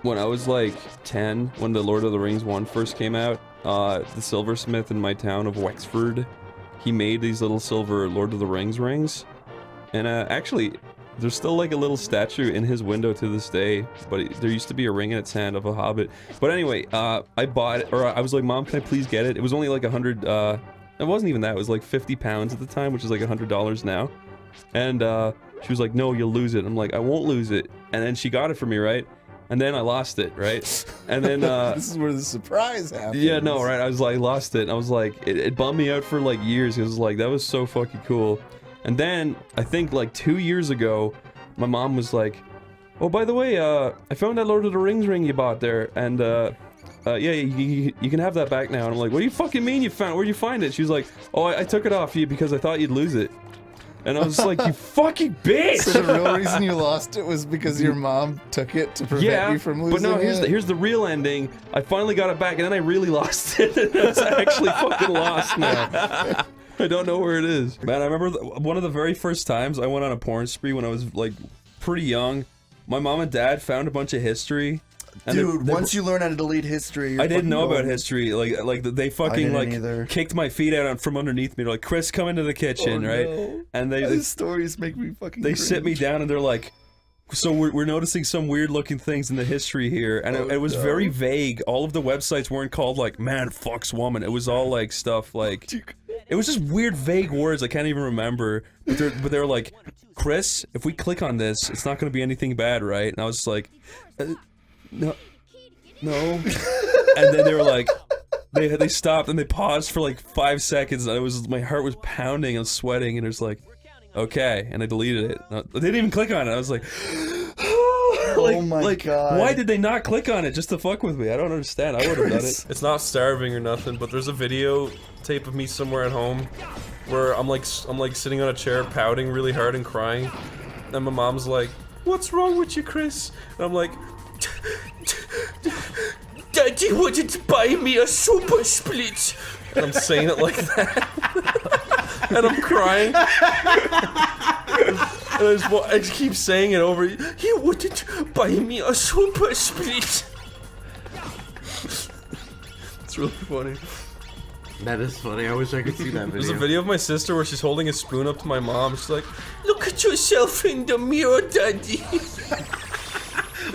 when I was like 10, when the Lord of the Rings 1 first came out, the silversmith in my town of Wexford, he made these little silver Lord of the Rings rings. And actually, there's still like a little statue in his window to this day, but there used to be a ring in its hand of a hobbit. But anyway, I bought it, or I was like, Mom, can I please get it? It was only like 100, it wasn't even that, it was like 50 pounds at the time, which is like $100 now. And she was like, no, you'll lose it. I'm like, I won't lose it. And then she got it for me, right? And then I lost it, right? And then, this is where the surprise happens. Yeah, no, right? I was like, lost it. And I was like, it bummed me out for like years. It was like, that was so fucking cool. And then, I think like 2 years ago, my mom was like, oh, by the way, I found that Lord of the Rings ring you bought there, and, yeah, you can have that back now. And I'm like, what do you fucking mean you found it? Where'd you find it? She was like, oh, I took it off you because I thought you'd lose it. And I was like, you fucking bitch! So the real reason you lost it was because your mom took it to prevent you from losing it? But no, here's the real ending. I finally got it back, and then I really lost it. And it's actually fucking lost now. I don't know where it is. Man, I remember one of the very first times I went on a porn spree when I was, like, pretty young. My mom and dad found a bunch of history. And dude, once you learn how to delete history, I didn't know about history. Like they fucking like either. Kicked my feet out from underneath me. They're like, Chris, come into the kitchen, right? No. And These stories make me fucking. They sit me down and they're like, so we're noticing some weird looking things in the history here, and it was very vague. All of the websites weren't called like man fucks woman. It was all like stuff like. It was just weird, vague words I can't even remember. But they're like, Chris, if we click on this, it's not going to be anything bad, right? And I was just like, no. And then they were like, they stopped and they paused for like 5 seconds. And my heart was pounding and sweating. And it was like, okay. And I deleted it. They didn't even click on it. I was like, oh my god. Why did they not click on it just to fuck with me? I don't understand. I would have done it. It's not starving or nothing, but there's a video tape of me somewhere at home where I'm like sitting on a chair pouting really hard and crying. And my mom's like, what's wrong with you, Chris? And I'm like, Daddy wanted to buy me a super split. And I'm saying it like that. And I'm crying. And I just keep saying it over. He wanted to buy me a super split. It's really funny. That is funny. I wish I could see that video. There's a video of my sister where she's holding a spoon up to my mom. She's like, look at yourself in the mirror, Daddy.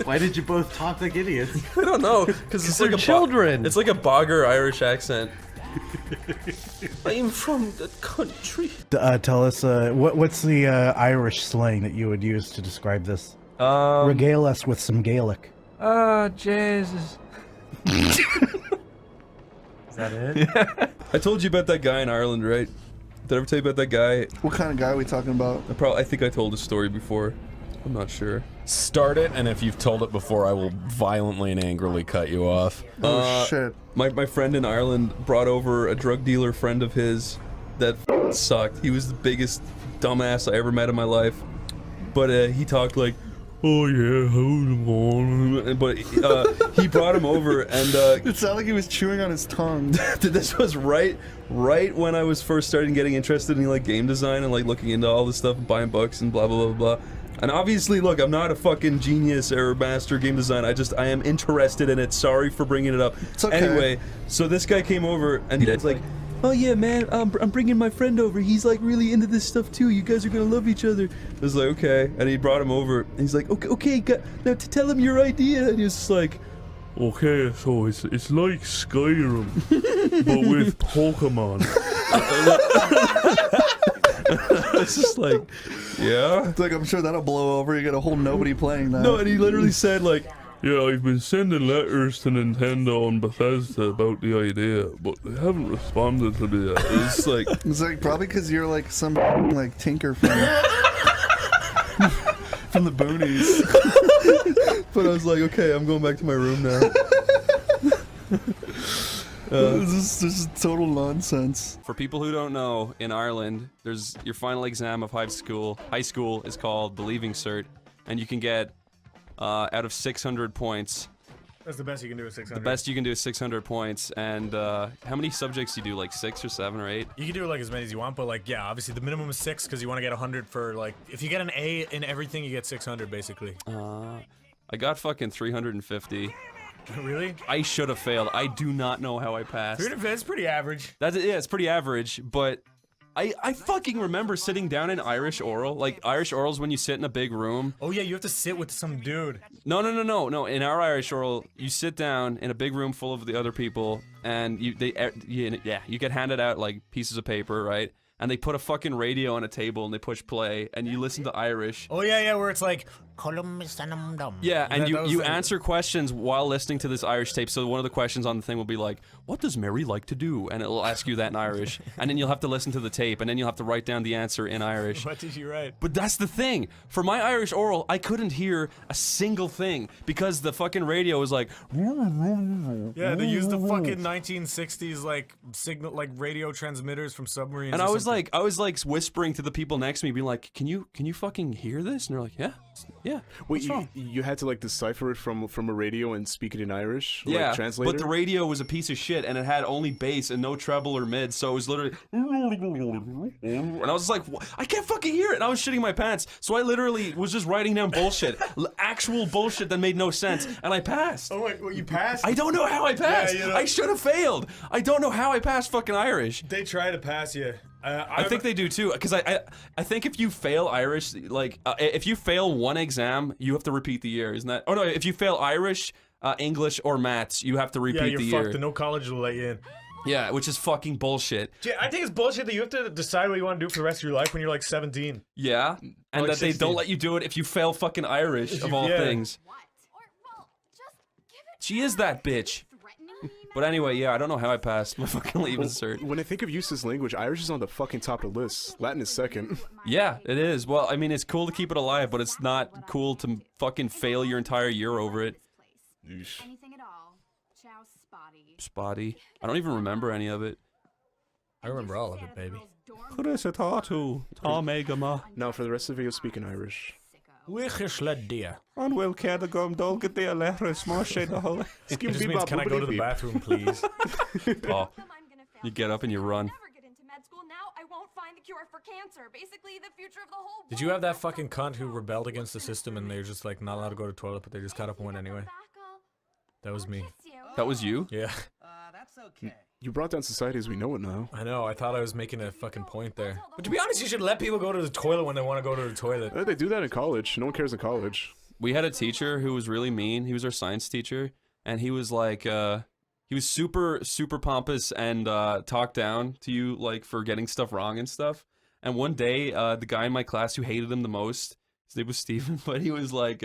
Why did you both talk like idiots? I don't know, because it's like children. It's like a bogger Irish accent. I'm from the country. Tell us, what's the Irish slang that you would use to describe this? Regale us with some Gaelic. Oh, Jesus. Is that it? Yeah. I told you about that guy in Ireland, right? Did I ever tell you about that guy? What kind of guy are we talking about? I think I told the story before. I'm not sure. Start it, and if you've told it before, I will violently and angrily cut you off. Oh shit. My friend in Ireland brought over a drug dealer friend of his that sucked. He was the biggest dumbass I ever met in my life. But he talked like, oh yeah, hold on. But he brought him over and it sounded like he was chewing on his tongue. This was right when I was first starting getting interested in like game design and like looking into all this stuff and buying books and blah blah blah blah. And obviously, look, I'm not a fucking genius or master game design. I am interested in it. Sorry for bringing it up. It's okay. Anyway, so this guy came over and he's like, oh yeah, man, I'm bringing my friend over. He's like really into this stuff too. You guys are gonna love each other. I was like, okay. And he brought him over and he's like, okay, now to tell him your idea. And he was just like, okay, so it's like Skyrim, but with Pokemon. It's just like, yeah. It's like, I'm sure that'll blow over. You got a whole nobody playing that. No, and he literally said like, yeah, I've been sending letters to Nintendo and Bethesda about the idea, but they haven't responded to me yet. It's like probably because you're like some like tinker from from the boonies. But I was like, okay, I'm going back to my room now. This is total nonsense. For people who don't know, in Ireland, there's your final exam of high school. High school is called the Leaving Cert, and you can get out of 600 points. That's the best you can do with 600. The best you can do is 600 points, and how many subjects do you do? Like 6 or 7 or 8? You can do like as many as you want, but like yeah, obviously the minimum is 6 because you want to get 100 for like if you get an A in everything, you get 600 basically. I got fucking 350. Really? I should have failed. I do not know how I passed. That's pretty average. Yeah, it's pretty average, but I fucking remember sitting down in Irish oral. Like, Irish oral's when you sit in a big room. Oh yeah, you have to sit with some dude. No. In our Irish oral, you sit down in a big room full of the other people, and you get handed out, like, pieces of paper, right? And they put a fucking radio on a table and they push play, and you listen to Irish. Oh yeah, where it's like, yeah, and that was you the- answer questions while listening to this Irish tape. So one of the questions on the thing will be like, "What does Mary like to do?" And it'll ask you that in Irish, and then you'll have to listen to the tape, and then you'll have to write down the answer in Irish. what did you write? But that's the thing. For my Irish oral, I couldn't hear a single thing because the fucking radio was like. Yeah, they used the fucking 1960s like signal, like radio transmitters from submarines. And or I was something. like whispering to the people next to me, being like, "Can you fucking hear this?" And they're like, "Yeah." Wait, you had to like decipher it from a radio and speak it in Irish? Yeah, like, translator? but the radio was a piece of shit, and it had only bass and no treble or mid, so it was literally. And I was like, I can't fucking hear it, and I was shitting my pants. So I literally was just writing down bullshit, actual bullshit that made no sense, and I passed. Oh wait, well, you passed? I don't know how I passed. Yeah, you know- I should have failed. I don't know how I passed fucking Irish. They try to pass you. I think they do too, because I think if you fail Irish, like, if you fail one exam, you have to repeat the year, isn't that? Oh no, if you fail Irish, English, or maths, you have to repeat Yeah, you're the fucked. year. And no college will let you in. Yeah, which is fucking bullshit. I think it's bullshit that you have to decide what you want to do for the rest of your life when you're like 17. Yeah, and Like that they 16. don't let you do it if you fail fucking Irish, of all Yeah. things. She is that bitch. But anyway, yeah, I don't know how I passed my fucking leaving cert. When I think of useless language, Irish is on the fucking top of the list. Latin is second. Yeah, it is. Well, I mean, it's cool to keep it alive, but it's not cool to fucking fail your entire year over it. Anything at all. Ciao, Spotty. Spotty. I don't even remember any of it. I remember all of it, baby. Now, for the rest of the video, speak in Irish. Excuse me, Excuse can I go to the bathroom, please? Oh, you get up and you run. Did you have that fucking cunt who rebelled against the system and they're just like not allowed to go to the toilet, but they just got up and went anyway? That was me. That was you? Yeah. That's okay. You brought down society as we know it now. I know, I thought I was making a fucking point there. But to be honest, you should let people go to the toilet when they want to go to the toilet. They do that in college. No one cares in college. We had a teacher who was really mean. He was our science teacher, and he was like, he was super pompous and talked down to you, like, for getting stuff wrong and stuff. And one day, the guy in my class who hated him the most, his name was Steven, but he was like,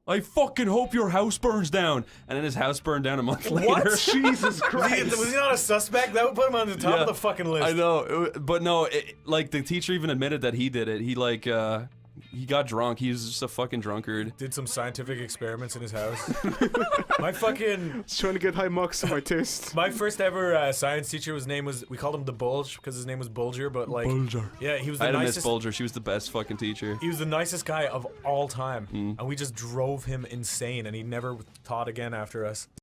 I fucking hope your house burns down. And then his house burned down a month later. What? Jesus Christ. Was he not a suspect? That would put him on the top of the fucking list. I know, but no, like, the teacher even admitted that he did it. He, like, he got drunk. He was just a fucking drunkard. Did some scientific experiments in his house. My fucking... He's trying to get high marks on my test. My first ever science teacher, his name was... We called him the Bulge, because his name was Bulger, but like... Bulger. Yeah, he was I the had a Miss nicest... Bulger. She was the best fucking teacher. He was the nicest guy of all time. And we just drove him insane, and he never taught again after us.